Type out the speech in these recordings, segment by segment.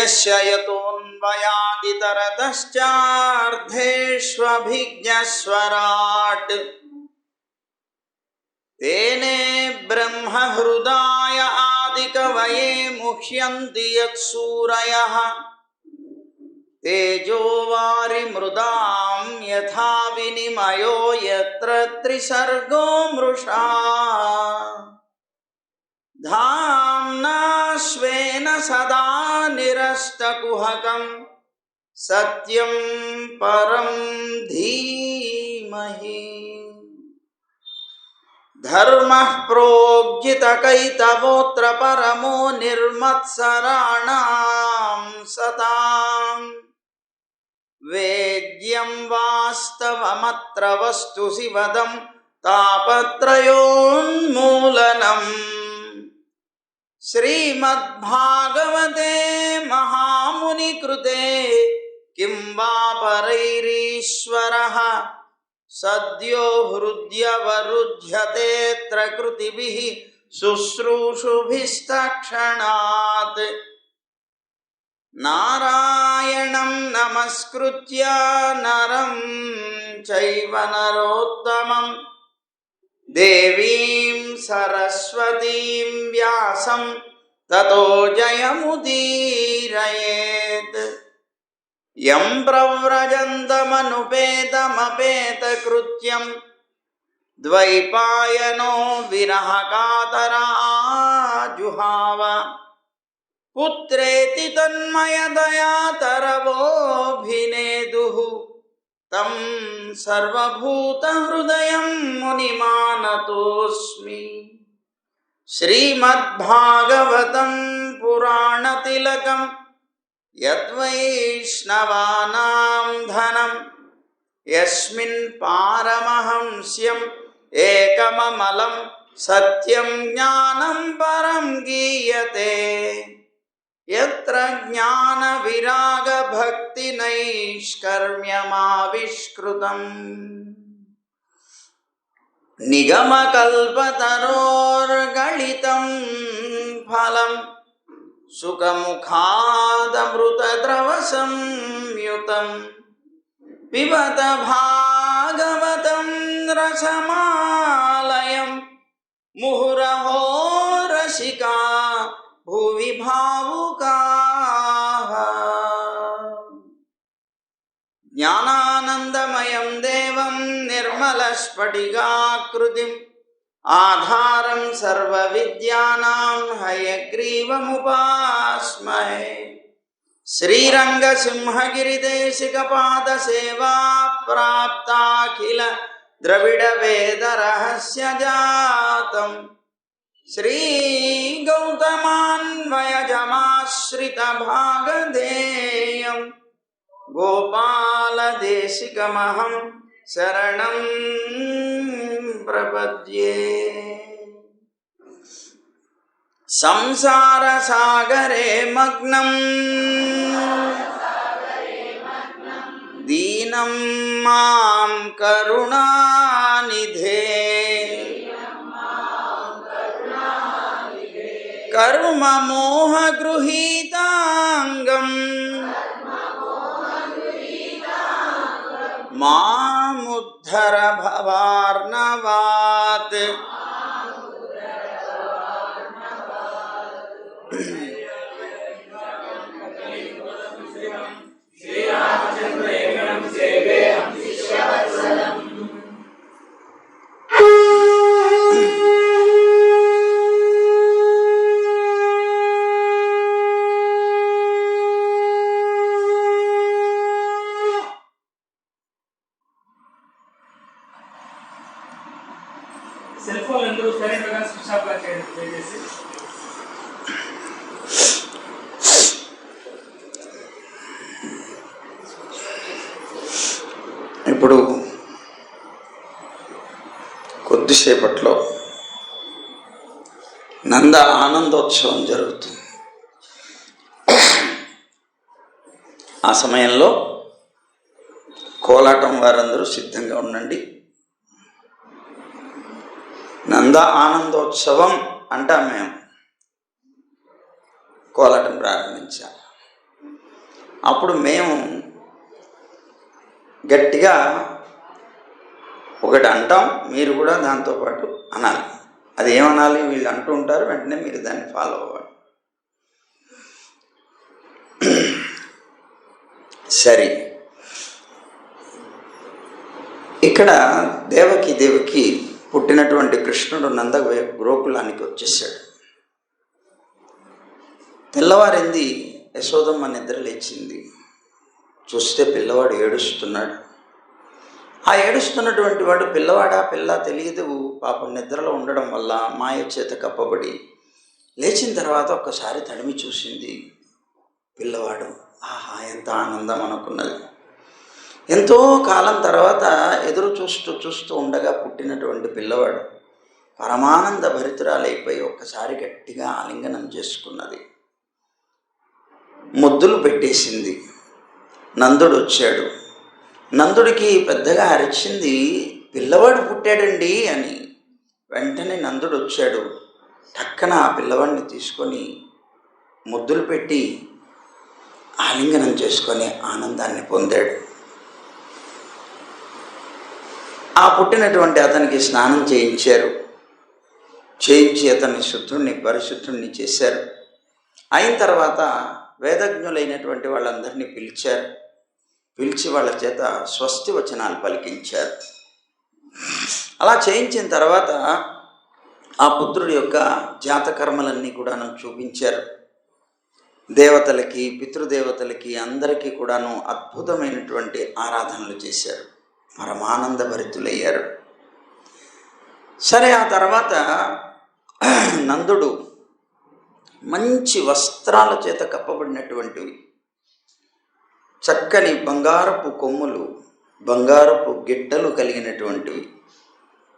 यस्य यतोऽन्वयादितरतश्चार्धेष्वभिज्ञस्वराट् तेने ब्रह्महृदाय आदिकवये मुह्यन्ति यत्सूरयः तेजो वारिमृदां यथा विनिमयो यत्र त्रिसर्गो मृषा धाम्ना स्वेन सदा निरस्तकुहकं सत्यं परं धीमहि धर्मः प्रोज्झितकैतवोऽत्र परमो निर्मत्सराणां सतां वेद्यं वास्तवमत्र वस्तु शिवदं तापत्रयोन्मूलनम् श्रीमद्भागवते महामुनिकृते किं वा परैरीश्वरः सद्यो हृद्यवरुध्यतेऽत्र कृतिभिः शुश्रूषुभिस्तक्षणात् नारायणं नमस्कृत्य नरं चैव नरोत्तमं देवीं सरस्वतीं व्यासं ततो जयमुदीरयेत् यं प्रव्रजन्तमनुपेतमपेतकृत्यं द्वैपायनो विरहकातराजुहाव पुत्रेति तन्मयतया तरवोऽभिनेदुः तं सर्वभूतहृदयं मुनिमानतोऽस्मि श्रीमद्भागवतं पुराणतिलकं यद्वैष्णवानां धनं यस्मिन् पारमहंस्यम् एकममलं सत्यं ज्ञानं परं गीयते यत्र ज्ञानविरागभक्तिनैष्कर्म्यमाविष्कृतम् निगमकल्पतरोर्गलितं फलं सुखमुखादमृतद्रवसंयुतं पिबत भागवतं रसमालयं मुहुरहो रसिका भुवि भावुकाः ज्ञानानन्दमयं देवं निर्मलस्फटिकाकृतिम् आधारं सर्वविद्यानां हयग्रीवमुपास्महे श्रीरङ्गसिंहगिरिदेशिकपादसेवा प्राप्ताखिल द्रविडवेदरहस्यजातं श्रीगौतमान्वयजमाश्रितभागधेयं गोपालदेशिकमहं शरणं प्रपद्ये संसारसागरे मग्नं दीनं मां करुणानिधे कर्ममोहगृहीताङ्गं मामुद्धर भवार्णवात् సెల్ ఫోన్ అందరూ సరైనగా స్విచ్ ఆఫ్ చేసి ఇప్పుడు కొద్దిసేపట్లో నంద ఆనందోత్సవం జరుగుతుంది. ఆ సమయంలో కోలాటం వారందరూ సిద్ధంగా ఉండండి. నంద ఆనందోత్సవం అంటాం మేము. కోలాటం ప్రారంభించాం. అప్పుడు మేము గట్టిగా ఒకటి అంటాం, మీరు కూడా దాంతోపాటు అనాలి. అది ఏమనాలి వీళ్ళు అంటూ ఉంటారు, వెంటనే మీరు దాన్ని ఫాలో అవ్వాలి. సరే, ఇక్కడ దేవకి పుట్టినటువంటి కృష్ణుడు నంద గోకులానికి వచ్చేసాడు. తెల్లవారింది, యశోదమ్మ నిద్ర లేచింది. చూస్తే పిల్లవాడు ఏడుస్తున్నాడు. ఆ ఏడుస్తున్నటువంటి వాడు పిల్లవాడా పిల్ల తెలియదు, పాపం నిద్రలో ఉండడం వల్ల మాయ చేత కప్పబడి లేచిన తర్వాత ఒక్కసారి తడిమి చూసింది పిల్లవాడు. ఆహా, ఎంత ఆనందం అనుకున్నది. ఎంతో కాలం తర్వాత ఎదురు చూస్తూ ఉండగా పుట్టినటువంటి పిల్లవాడు పరమానంద భరితురాలైపోయి ఒక్కసారి గట్టిగా ఆలింగనం చేసుకున్నది, ముద్దులు పెట్టేసింది. నందుడు వచ్చాడు. నందుడికి పెద్దగా అరిచింది, పిల్లవాడు పుట్టాడండి అని. వెంటనే నందుడు వచ్చాడు. టక్కన ఆ పిల్లవాడిని తీసుకొని ముద్దులు పెట్టి ఆలింగనం చేసుకొని ఆనందాన్ని పొందాడు. ఆ పుట్టినటువంటి అతనికి స్నానం చేయించారు. చేయించి అతన్ని శుద్ధుణ్ణి పరిశుద్ధుణ్ణి చేశారు. అయిన తర్వాత వేదజ్ఞులైనటువంటి వాళ్ళందరినీ పిలిచారు. పిలిచి వాళ్ళ చేత స్వస్తి వచనాలు పలికించారు. అలా చేయించిన తర్వాత ఆ పుత్రుడి యొక్క జాతకర్మలన్నీ కూడాను చూపించారు. దేవతలకి, పితృదేవతలకి అందరికీ కూడాను అద్భుతమైనటువంటి ఆరాధనలు చేశారు. పరమానంద భరితులయ్యారు. సరే, ఆ తర్వాత నందుడు మంచి వస్త్రాల చేత కప్పబడినటువంటివి, చక్కని బంగారపు కొమ్ములు, బంగారపు గిడ్డలు కలిగినటువంటివి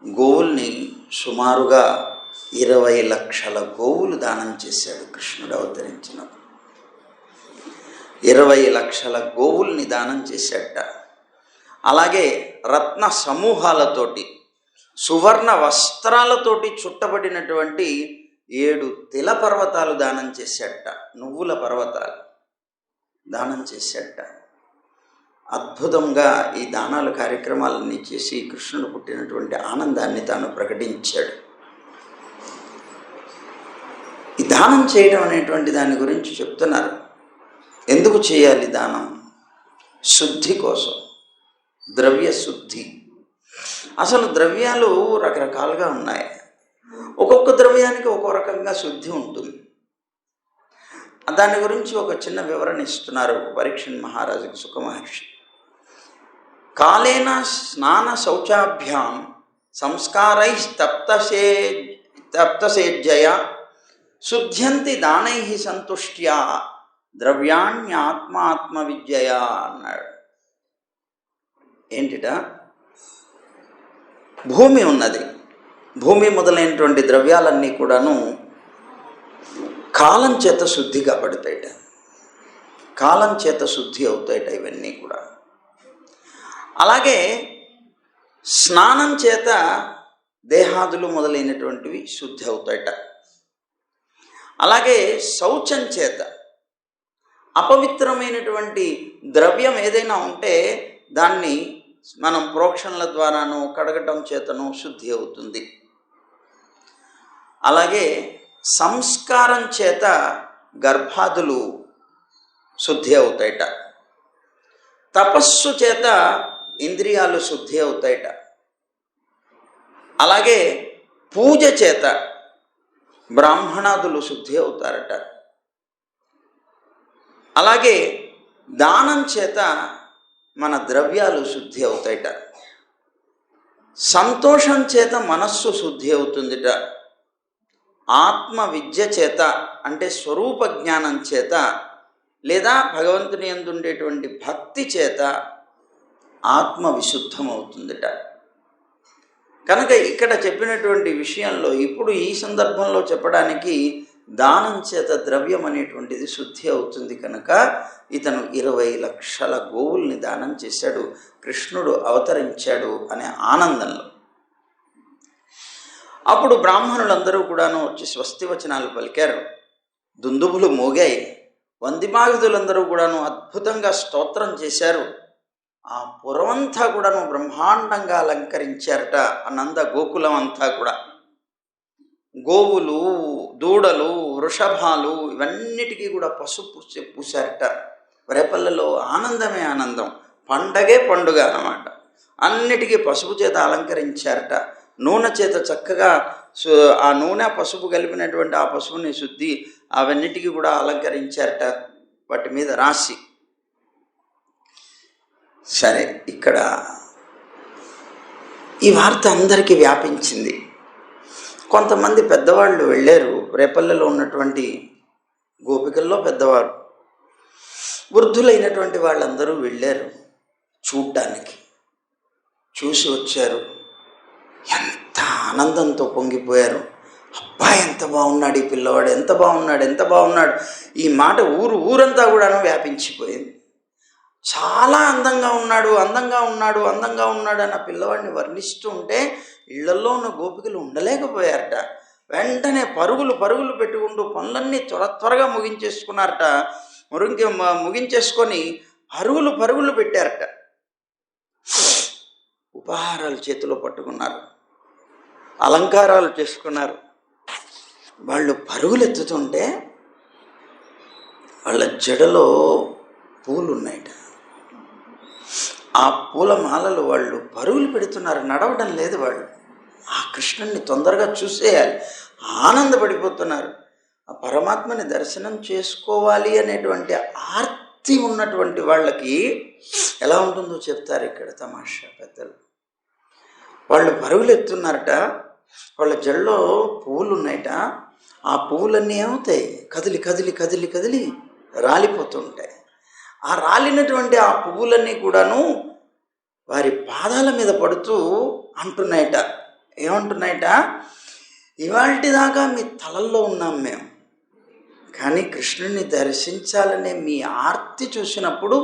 గోవుల్ని సుమారుగా 20 లక్షల గోవులు దానం చేశాడు కృష్ణుడు అవతరించినప్పుడు. 20 లక్షల గోవుల్ని దానం చేశాట. అలాగే రత్న సమూహాలతోటి, సువర్ణ వస్త్రాలతోటి చుట్టబడినటువంటి 7 తిల పర్వతాలు దానం చేశాట. నువ్వుల పర్వతాలు దానం చేశాట. అద్భుతంగా ఈ దానాల కార్యక్రమాలన్నీ చేసి కృష్ణుడు పుట్టినటువంటి ఆనందాన్ని తాను ప్రకటించాడు. ఈ దానం చేయడం అనేటువంటి దాని గురించి చెప్తున్నారు. ఎందుకు చేయాలి దానం? శుద్ధి కోసం, ద్రవ్య శుద్ధి. అసలు ద్రవ్యాలు రకరకాలుగా ఉన్నాయి. ఒక్కొక్క ద్రవ్యానికి ఒక్కో రకంగా శుద్ధి ఉంటుంది. దాని గురించి ఒక చిన్న వివరణ ఇస్తున్నారు పరీక్షణ్ మహారాజుకి సుఖ మహర్షి. కాలేన స్నాన శౌచాభ్యాం సంస్కారై తప్తసేజ్జయ శుద్ధ్యంతి దానై సంతుష్ట్యా ద్రవ్యాణ్యాత్మాత్మ విద్యయ అన్నాడు. ఏంటిట? భూమి ఉన్నది. భూమి మొదలైనటువంటి ద్రవ్యాలన్నీ కూడాను కాలం చేత శుద్ధి కాబడతాయిట. కాలం చేత శుద్ధి అవుతాయిట ఇవన్నీ కూడా. అలాగే స్నానం చేత దేహాదులు మొదలైనటువంటివి శుద్ధి అవుతాయిట. అలాగే శౌచం చేత అపవిత్రమైనటువంటి ద్రవ్యం ఏదైనా ఉంటే దాన్ని మనం ప్రోక్షణల ద్వారాను కడగటం చేతను శుద్ధి అవుతుంది. అలాగే సంస్కారం చేత గర్భాదులు శుద్ధి అవుతాయిట. తపస్సు చేత ఇంద్రియాలు శుద్ధి అవుతాయిట. అలాగే పూజ చేత బ్రాహ్మణాదులు శుద్ధి అవుతారట. అలాగే దానం చేత మన ద్రవ్యాలు శుద్ధి అవుతాయిట. సంతోషం చేత మనస్సు శుద్ధి అవుతుందిట. ఆత్మ విద్య చేత అంటే స్వరూప జ్ఞానం చేత లేదా భగవంతుని యందు ఉండేటువంటి భక్తి చేత ఆత్మ విశుద్ధం అవుతుందిట. కనుక ఇక్కడ చెప్పినటువంటి విషయంలో ఇప్పుడు ఈ సందర్భంలో చెప్పడానికి దానం చేత ద్రవ్యం అనేటువంటిది శుద్ధి అవుతుంది. కనుక ఇతను 20 లక్షల గోవుల్ని దానం చేశాడు, కృష్ణుడు అవతరించాడు అనే ఆనందంలో. అప్పుడు బ్రాహ్మణులందరూ కూడాను వచ్చి స్వస్తి వచనాలు పలికారు. దుందుబులు మోగాయి. వందిమాగధులందరూ కూడాను అద్భుతంగా స్తోత్రం చేశారు. ఆ పురమంతా కూడాను బ్రహ్మాండంగా అలంకరించారట. ఆ నంద గోకులం అంతా కూడా గోవులు, దూడలు, వృషభాలు ఇవన్నిటికీ కూడా పసుపు పూసారట. రేపల్లలో ఆనందమే ఆనందం, పండగే పండుగ అన్నమాట. అన్నిటికీ పసుపు చేత అలంకరించారట. నూనె చేత చక్కగా ఆ నూనె పసుపు కలిపినటువంటి ఆ పసుపుని శుద్ధి అవన్నిటికీ కూడా అలంకరించారట, వాటి మీద రాసి. సరే, ఇక్కడ ఈ వార్త అందరికీ వ్యాపించింది. కొంతమంది పెద్దవాళ్ళు వెళ్ళారు. రేపల్లెలో ఉన్నటువంటి గోపికల్లో పెద్దవారు, వృద్ధులైనటువంటి వాళ్ళందరూ వెళ్ళారు చూడ్డానికి. చూసి వచ్చారు. ఎంత ఆనందంతో పొంగిపోయారు. అబ్బా, ఎంత బాగున్నాడు ఈ పిల్లవాడు, ఎంత బాగున్నాడు, ఎంత బాగున్నాడు. ఈ మాట ఊరంతా కూడాను వ్యాపించిపోయింది. చాలా అందంగా ఉన్నాడు, అందంగా ఉన్నాడు, అందంగా ఉన్నాడు అన్న పిల్లవాడిని వర్ణిస్తూ ఉంటే ఇళ్లలో ఉన్న గోపికలు ఉండలేకపోయారట. వెంటనే పరుగులు పెట్టుకుంటూ పనులన్నీ త్వరగా ముగించేసుకున్నారట. ముగించేసుకొని పరుగులు పెట్టారట. ఉపహారాలు చేతిలో పట్టుకున్నారు, అలంకారాలు చేసుకున్నారు. వాళ్ళు పరుగులు ఎత్తుతుంటే వాళ్ళ జడలో పూలు ఉన్నాయట. ఆ పూల మాలలు వాళ్ళు పరుగులు పెడుతున్నారు, నడవడం లేదు. వాళ్ళు ఆ కృష్ణుడిని తొందరగా చూసేయాలి, ఆనందపడిపోతున్నారు. ఆ పరమాత్మని దర్శనం చేసుకోవాలి అనేటువంటి ఆర్తి ఉన్నటువంటి వాళ్ళకి ఎలా ఉంటుందో చెప్తారు ఇక్కడ తమాషా పెద్దలు. వాళ్ళు పరుగులు ఎత్తున్నారట. వాళ్ళ జడలో పువ్వులు ఉన్నాయట. ఆ పువ్వులన్నీ ఏమవుతాయి, కదిలి రాలిపోతుంటాయి. ఆ రాలినటువంటి ఆ పువ్వులన్నీ కూడాను వారి పాదాల మీద పడుతూ అంటున్నాయట. ఏమంటున్నాయట, ఇవాల్టి దాకా మీ తలల్లో ఉన్నాం మేము, కానీ కృష్ణుడిని దర్శించాలనే మీ ఆర్తి చూసినప్పుడు,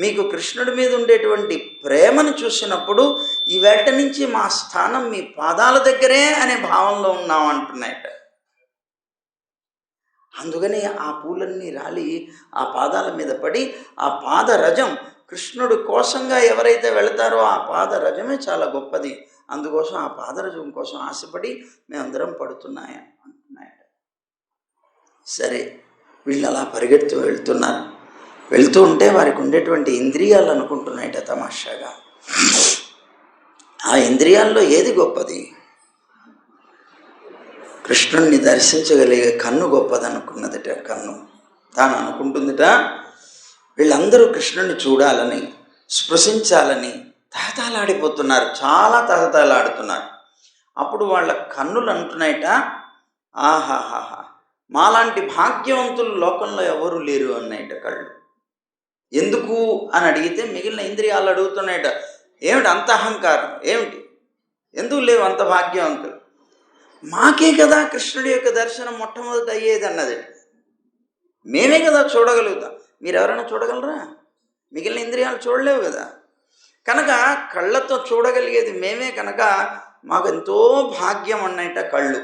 మీకు కృష్ణుడి మీద ఉండేటువంటి ప్రేమను చూసినప్పుడు ఈవేళ నుంచి మా స్థానం మీ పాదాల దగ్గరే అనే భావంలో ఉన్నాం అంటున్నాయట. అందుకని ఆ పూలన్నీ రాలి ఆ పాదాల మీద పడి, ఆ పాదరజం కృష్ణుడి కోసంగా ఎవరైతే వెళతారో ఆ పాదరజమే చాలా గొప్పది. అందుకోసం ఆ పాదరజం కోసం ఆశపడి మేమందరం పడుతున్నాయా అంటున్నాయట. సరే, వీళ్ళు అలా పరిగెడుతూ వెళ్తున్నారు. వెళ్తూ ఉంటే వారికి ఉండేటువంటి ఇంద్రియాలు అనుకుంటున్నాయట తమాషాగా, ఆ ఇంద్రియాల్లో ఏది గొప్పది? కృష్ణుణ్ణి దర్శించగలిగే కన్ను గొప్పది అనుకున్నదిట. కన్ను తాను అనుకుంటుందిట, వీళ్ళందరూ కృష్ణుణ్ణి చూడాలని, స్పృశించాలని తహతహలాడిపోతున్నారు, చాలా తహతహలాడుతున్నారు. అప్పుడు వాళ్ళ కన్నులు అంటున్నాయట, ఆహాహాహా, మాలాంటి భాగ్యవంతులు లోకంలో ఎవరు లేరు అన్నాయట కళ్ళు. ఎందుకు అని అడిగితే మిగిలిన ఇంద్రియాలు అడుగుతున్నాయట, ఏమిటి అంత అహంకారం, ఏమిటి, ఎందుకు లేవు అంత భాగ్యవంతులు? మాకే కదా కృష్ణుడి యొక్క దర్శనం మొట్టమొదట అయ్యేది అన్నది. మేమే కదా చూడగలుగుతాం, మీరు ఎవరైనా చూడగలరా? మిగిలిన ఇంద్రియాలు చూడలేవు కదా. కనుక కళ్ళతో చూడగలిగేది మేమే కనుక మాకు ఎంతో భాగ్యం అన్నట కళ్ళు.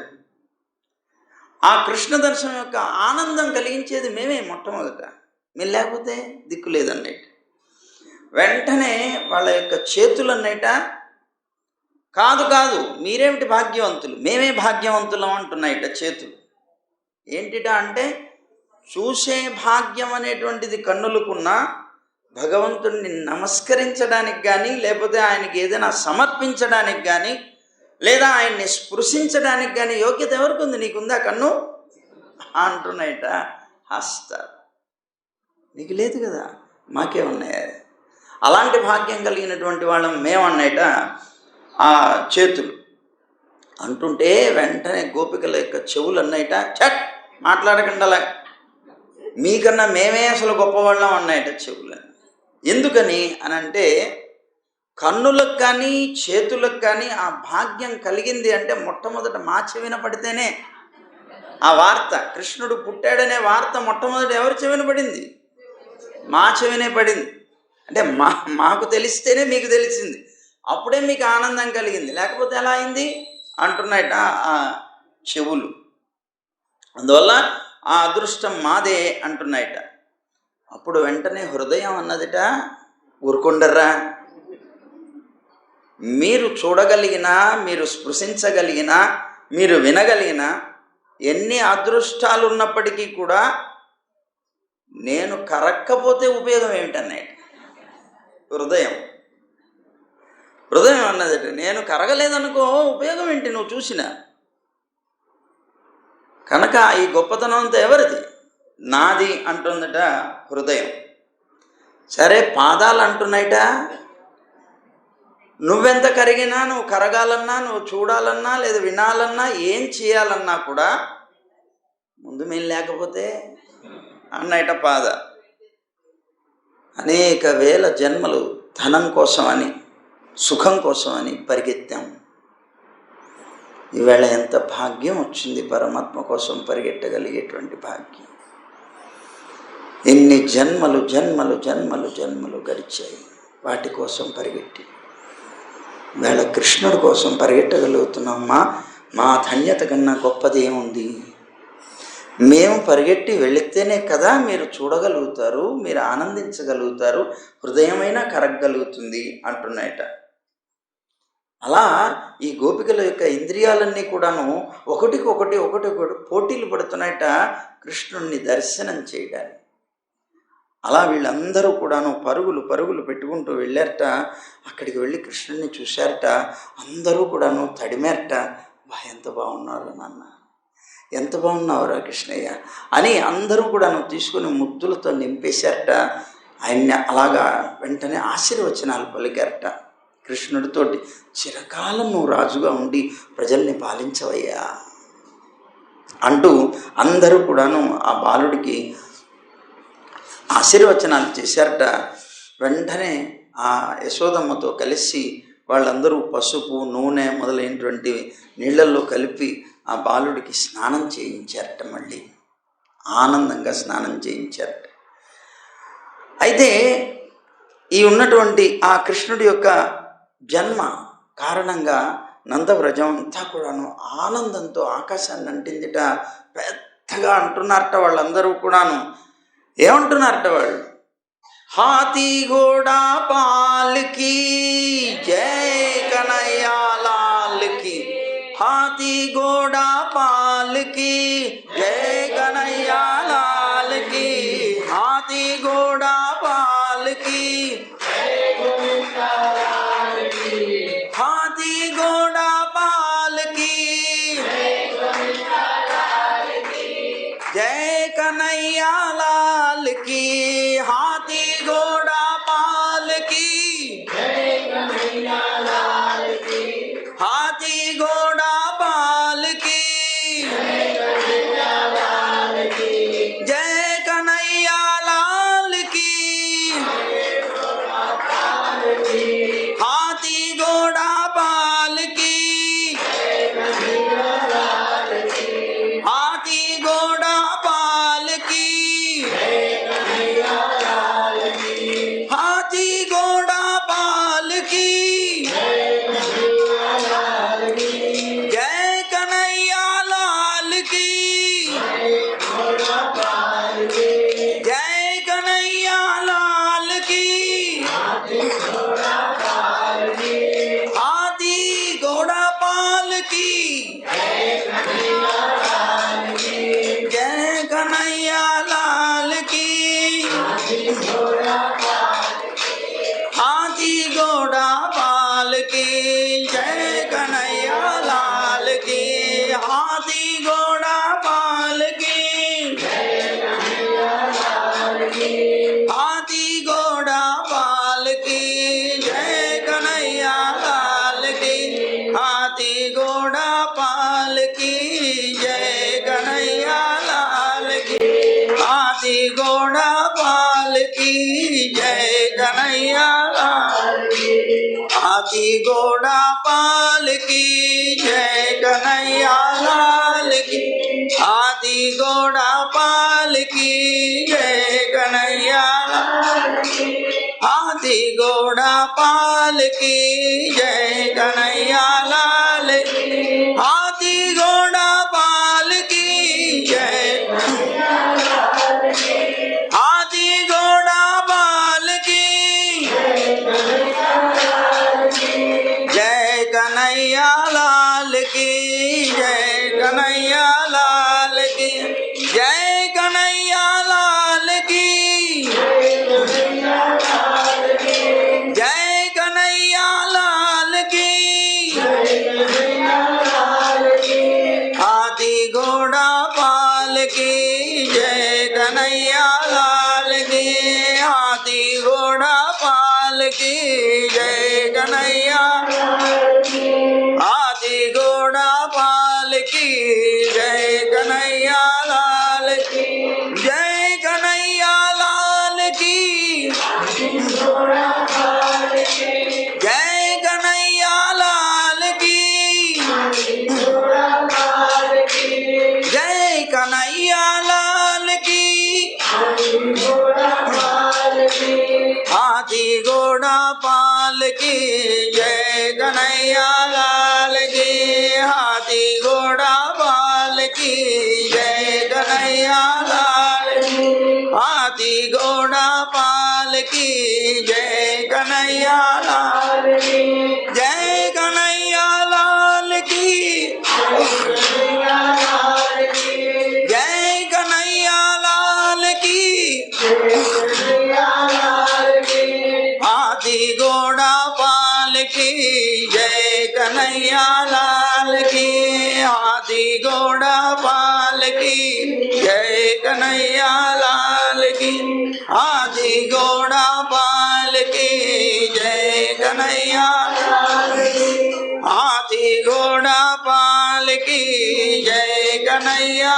ఆ కృష్ణ దర్శనం యొక్క ఆనందం కలిగించేది మేమే మొట్టమొదట, మీరు లేకపోతే దిక్కు లేదన్నట్టు. వెంటనే వాళ్ళ యొక్క చేతులు అన్నట, కాదు మీరేమిటి భాగ్యవంతులు, మేమే భాగ్యవంతులం అంటున్నాయిట చేతులు. ఏంటిట అంటే, చూసే భాగ్యం అనేటువంటిది కన్నులకున్నా భగవంతుడిని నమస్కరించడానికి కానీ, లేకపోతే ఆయనకి ఏదైనా సమర్పించడానికి కానీ, లేదా ఆయన్ని స్పృశించడానికి కానీ యోగ్యత ఎవరికి ఉంది? నీకుందా కన్ను అంటున్నాయిట. హస్తారు, నీకు లేదు కదా, మాకే ఉన్నాయి. అలాంటి భాగ్యం కలిగినటువంటి వాళ్ళం మేమన్నట ఆ చేతులు అంటుంటే, వెంటనే గోపికల యొక్క చెవులు అన్నట, చట్ మాట్లాడకుండా, మీకన్నా మేమే అసలు గొప్పవాళ్ళం అన్నాయట చెవులని. ఎందుకని అని అంటే, కన్నులకు కానీ చేతులకు కానీ ఆ భాగ్యం కలిగింది అంటే మొట్టమొదట మా చెవిన పడితేనే. ఆ వార్త, కృష్ణుడు పుట్టాడనే వార్త మొట్టమొదట ఎవరి చెవిన పడింది? మా చెవినే పడింది. అంటే మాకు తెలిస్తేనే మీకు తెలిసింది, అప్పుడే మీకు ఆనందం కలిగింది, లేకపోతే ఎలా అయింది అంటున్నాయట ఆ చెవులు. అందువల్ల ఆ అదృష్టం మాదే అంటున్నాయట. అప్పుడు వెంటనే హృదయం అన్నదిట ఊరుకుండర్రా, మీరు చూడగలిగినా, మీరు స్పృశించగలిగినా, మీరు వినగలిగినా, ఎన్ని అదృష్టాలు ఉన్నప్పటికీ కూడా నేను కరక్కపోతే ఉపయోగం ఏమిటన్నాడు హృదయం. హృదయం అన్నదట, నేను కరగలేదనుకో ఉపయోగం ఏంటి నువ్వు చూసినా. కనుక ఈ గొప్పతనం అంతా ఎవరిది? నాది అంటుందట హృదయం. సరే, పాదాలు అంటున్నాయిట, నువ్వెంత కరిగినా, నువ్వు కరగాలన్నా, నువ్వు చూడాలన్నా, లేదా వినాలన్నా, ఏం చేయాలన్నా కూడా ముందు మేము లేకపోతే అన్నట పాద. అనేక వేల జన్మలు ధనం కోసమని, సుఖం కోసమని పరిగెత్తాం. ఈవేళ ఎంత భాగ్యం వచ్చింది, పరమాత్మ కోసం పరిగెట్టగలిగేటువంటి భాగ్యం. ఎన్ని జన్మలు జన్మలు జన్మలు జన్మలు గడిచాయి వాటి కోసం పరిగెట్టి. వేళ కృష్ణుడి కోసం పరిగెట్టగలుగుతున్నామ్మా. మా ధన్యత కన్నా గొప్పది ఏముంది? మేము పరిగెట్టి వెళితేనే కదా మీరు చూడగలుగుతారు, మీరు ఆనందించగలుగుతారు, హృదయమైనా కరగగలుగుతుంది అంటున్నాయట. అలా ఈ గోపికల యొక్క ఇంద్రియాలన్నీ కూడాను ఒకటికొకటి పోటీలు పడుతున్నాయట కృష్ణుణ్ణి దర్శనం చేయడానికి. అలా వీళ్ళందరూ కూడాను పరుగులు పరుగులు పెట్టుకుంటూ వెళ్ళారట. అక్కడికి వెళ్ళి కృష్ణుణ్ణి చూశారట. అందరూ కూడాను తడిమారట. ఎంత బాగున్నారు నాన్న, ఎంత బాగున్నావురా కృష్ణయ్య అని అందరూ కూడాను తీసుకుని ముద్దులతో నింపేశారట. ఆయన్ని అలాగా వెంటనే ఆశీర్వచనాలు పలికారట కృష్ణుడితోటి. చిరకాలం నువ్వు రాజుగా ఉండి ప్రజల్ని పాలించవయ్యా అంటూ అందరూ కూడాను ఆ బాలుడికి ఆశీర్వచనాలు చేశారట. వెంటనే ఆ యశోదమ్మతో కలిసి వాళ్ళందరూ పసుపు, నూనె మొదలైనటువంటి నీళ్ళల్లో కలిపి ఆ బాలుడికి స్నానం చేయించారట. మళ్ళీ ఆనందంగా స్నానం చేయించారట. అయితే ఈ ఉన్నటువంటి ఆ కృష్ణుడి యొక్క జన్మ కారణంగా నందవ్రజం అంతా కూడాను ఆనందంతో ఆకాశాన్ని అంటిందిట. పెద్దగా అంటున్నారట వాళ్ళందరూ కూడాను. ఏమంటున్నారట వాళ్ళు? హాతీ ఘోడా పాల్కి జై కనయ్యా లాల్కి, హాతీ ఘోడా పాల్కి జై కనయ్యా లాల్కి, హాతీ ఘోడా పాల్కి, హాతీ ఘోడా పాల్కి జై కనయ్యా లాల్ की, हाथी घोड़ा पाल की, हाथी घोड़ा पाल की, जय कन्हैया लाल की, हाथी घोड़ा पाल की, हाथी घोड़ा पाल की, हाथी घोड़ा पाल की, जय कन्हैया लाल की, जय कन्हैया लाल की, हाथी घोड़ा पाल की, जय कन्हैया लाल की, हाथी घोड़ा पाल की, जय कन्हैया लाल की, हाथी घोड़ा पाल की, हाथी घोड़ा पाल की, जय कन्हैया लाल की, हाथी घोड़ा पाल की, जय कन्हैया लाल की, हाथी घोड़ा पाल की, जय कन्हैया लाल की, हाथी घोड़ा पाल की, जय कन्हैया लाल की, हाथी घोड़ा पाल की, जय कन्हैया लाल की, हाथी घोड़ा पाल की, जय कन्हैया लाल की, हाथी घोड़ा पाल की, जय, हाथी घोड़ा की जय कन्हैया हाथी घोड़ा पाल की जय कन्हैया लाल की जय कन्हैया लाल की जय कन्हैया लाल की जय कन्हैया लाल की हाथी घोड़ा पाल की जय कन्हैया लाल की हाथी घोड़ा पाल की जय कन्हैया लाल की हाथी घोड़ा पाल की जय कन्हैया लाल की जय कन्हैया लाल की जय कन्हैया लाल की हाथी घोड़ा पाल की जय कन्हैया लाल की हाथी घोड़ा पाल की जय कन्हैया लाल की हाथी घोड़ा पाल की जय कन्हैया हाथी घोड़ा पाल की जय कन्हैया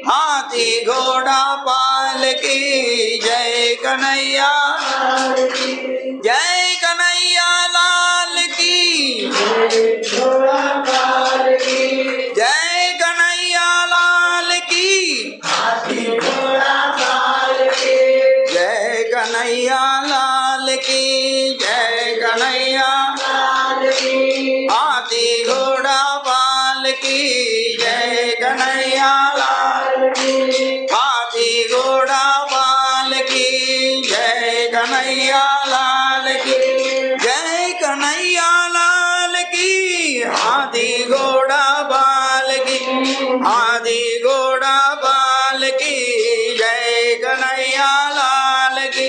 हाथी घोड़ा पाल की जय कन्हैया जय कन्हैया लाल की जय कन्हैया लाल की जय कन्हैया लाल की जय कन्हैया हाथी घोड़ा पाल की जय कन्हैया हाथी घोड़ा पाल की जय कन्हैया लाल की जय कन्हैया लाल की हाथी घोड़ा पाल की हाथी घोड़ा पाल की जय कन्हैया लाल की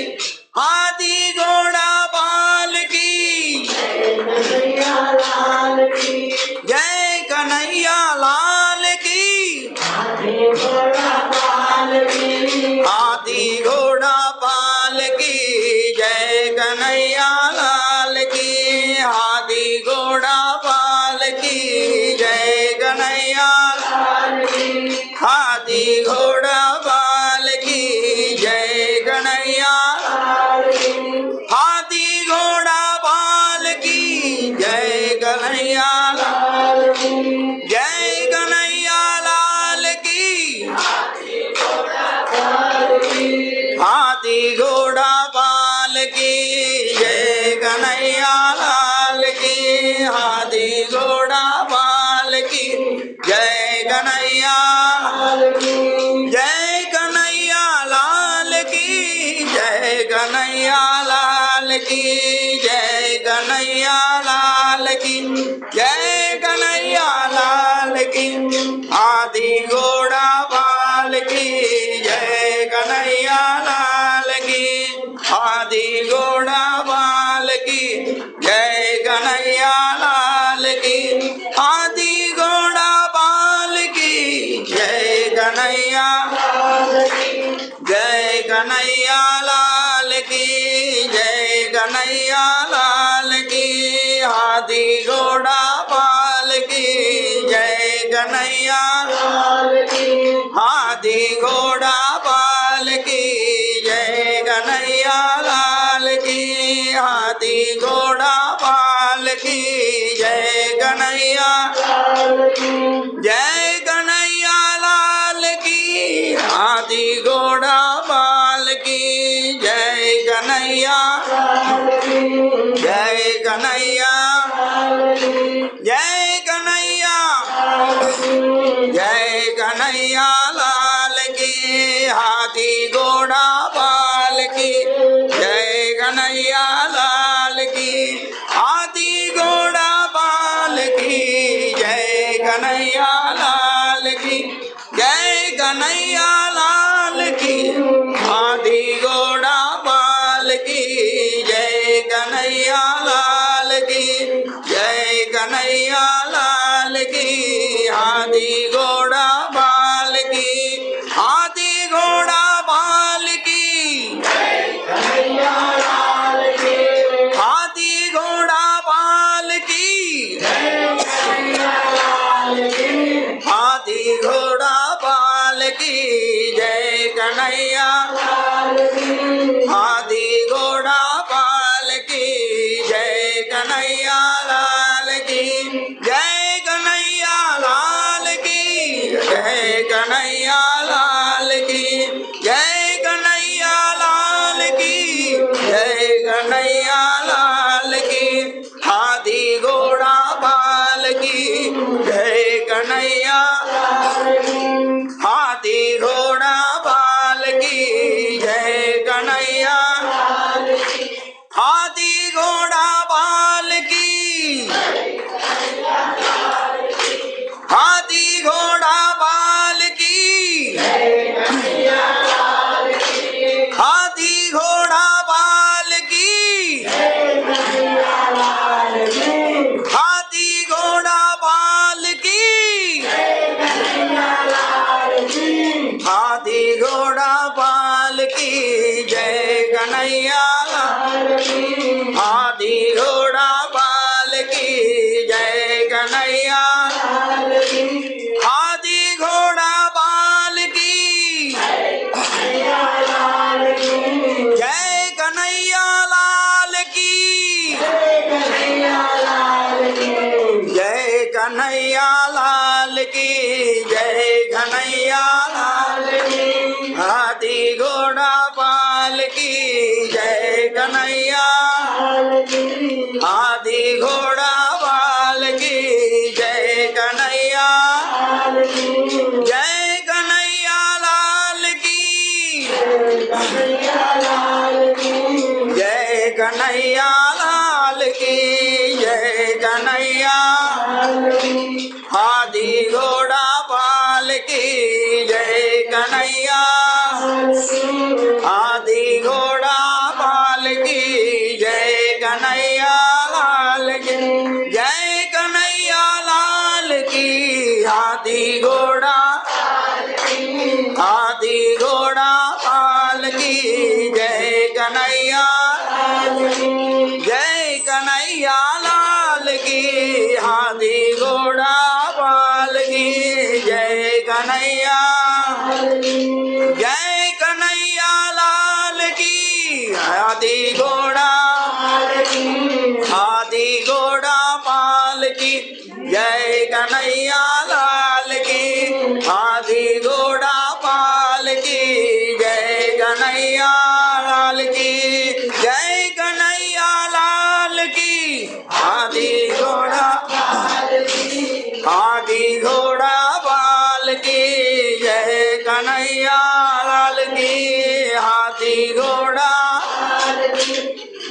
हाथी घोड़ा पाल की जय कन्हैया लाल की हाथी घोड़ा पाल की जय कन्हैया लाल की हाथी घोड़ा पाल की जय कन्हैया हाथी घोड़ा पाल की जय कन्हैया हाथी घोड़ा पाल की जय कन्हैया जय कन्हैया लाल की हाथी घोड़ा पाल की जय कन्हैया लाल की हाथी घोड़ा पाल की जय कन्हैया जय कन्हैया लाल की जय कन्हैया लाल की जय कन्हैया लाल की जय कन्हैया लाल की हाथी घोड़ा पाल की जय कन्हैया लाल की हाथी घोड़ा पाल की जय कन्हैया लाल की हाथी घोड़ा पाल की जय कन्हैया जय कन्हैया लाल की जय कन्हैया लाल की हाथी घोड़ा पाल की जय कन्हैया हाथी घोड़ा पाल की जय कन्हैया लाल की हाथी घोड़ा पाल की जय कन्हैया जय कन्हैया लाल की हाथी घोड़ा पाल की जय कन्हैया जय कन्हैया लाल की, हाथी घोड़ा बाल की जय कन्हैया लाल की, हाथी घोड़ा बाल की जय कन्हैया लाल की, जय कन्हैया लाल की, जय कन्हैया लाल की, हाथी घोड़ा बाल की जय कन्हैया, हाथी घोड़ा बाल की जय कन्हैया, जय कन्हैया लाल की, जय कन्हैया लाल की, जय कन्हैया, हाथी घोड़ा बाल की जय कन्हैया, हाथी घोड़ा बाल की जय कन्हैया लाल की, जय कन्हैया लाल की, हाथी घोड़ा, हाथी घोड़ा बाल की जय कन्हैया, जय कन्हैया लाल की, हाथी घोड़ा बाल की जय कन्हैया, जय कन्हैया लाल की, हाथी घोड़ा, हाथी घोड़ा बाल की जय कन्हैया लाल की, हाथी घोड़ा बाल की जय कन्हैया लाल की, जय कन्हैया लाल की, हाथी घोड़ा, हाथी घोड़ा बाल की जय कन्हैया लाल की, हाथी घोड़ा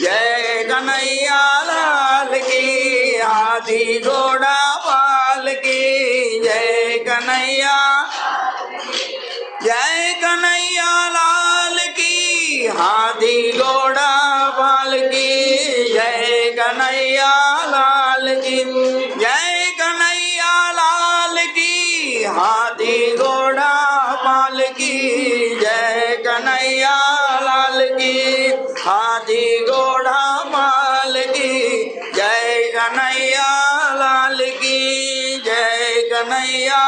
जय कन्हैया लाल की, हाथी घोड़ा बाल की जय कन्हैया, जय कन्हैया लाल की, हाथी घोड़ा बाल की जय कन्हैया लाल की, जय कन्हैया लाल की, हाथी घोड़ा बाल की जय कन्हैया लाल की, हाथी घोड़ा बाल की जय कन्हैया लाल की, जय कन्हैया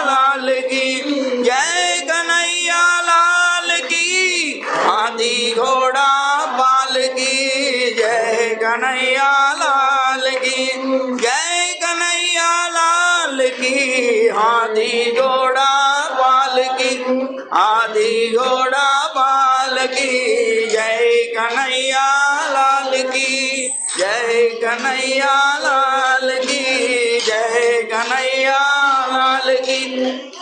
लाल की, जय कन्हैया लाल की, हाथी घोड़ा बाल की जय कन्हैया लाल की, जय कन्हैया लाल की, हाथी घोड़ा बाल की, हाथी घोड़ा बाल की जय कन्हैया लाल की, जय कन्हैया लाल की, जय कन्हैया लाल की,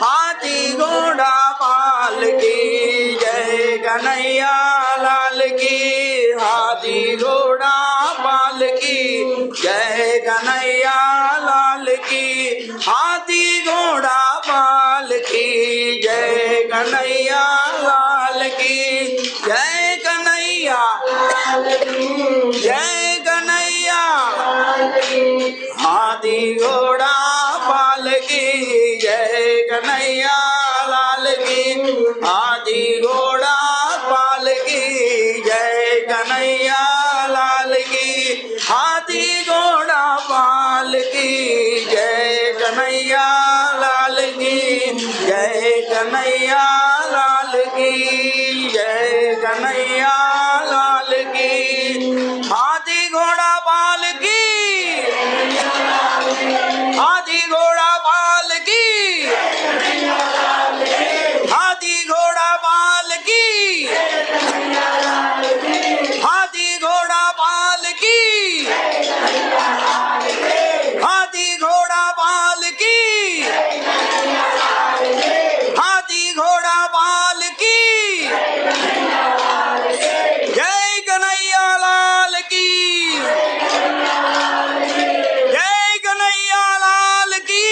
हाथी घोड़ा बाल की जय कन्हैया लाल की, हाथी घोड़ा बाल की जय कन्हैया लाल की, हाथी घोड़ा बाल की जय कन्हैया लाल की, जय कन्हैया, जय कन्हैया, हाथी घोड़ा बाल की जय कन्हैया लाल की, हाथी घोड़ा बाल की जय कन्हैया लाल की, हाथी घोड़ा बाल की जय कन्हैया लाल की, जय कन्हैया लाल की, जय कन्हैया लाल की, हाथी घोड़ा बाल की, हाथी घोड़ा बाल की, हाथी घोड़ा बाल की, हाथी घोड़ा बाल की, हाथी घोड़ा बाल की, हाथी घोड़ा बाल की, जय कन्हैया लाल की, जय कन्हैया लाल की,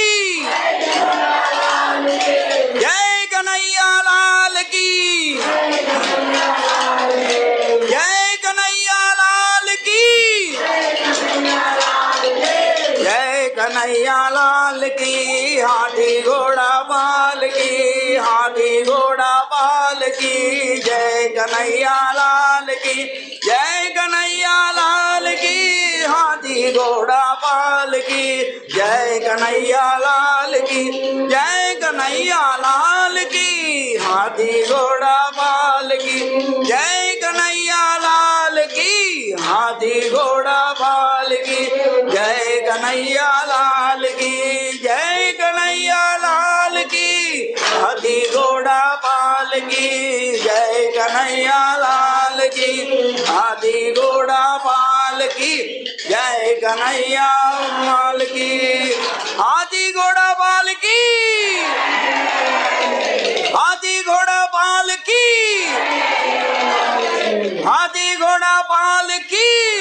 जय कन्हैया लाल की, जय कन्हैया लाल की, जय कन्हैया लाल की, हाथी घोड़ा बाल की, हाथी घोड़ा बाल की जय कन्हैया कन्हैया लाल की, जय कन्हैया लाल की, हाथी घोड़ा पाल की, जय कन्हैया लाल की, जय कन्हैया लाल की, हाथी घोड़ा पाल की, जय कन्हैया लाल की, हाथी घोड़ा पाल की, जय कन्हैया लाल की, जय कन्हैया लाल की, हाथी घोड़ा पाल की, जय कन्हैया लाल की, हाथी घोड़ा पाल की, जय कन्हैया लाल की, हाथी घोड़ा पाल की, हाथी घोड़ा पाल की, हाथी घोड़ा पाल की।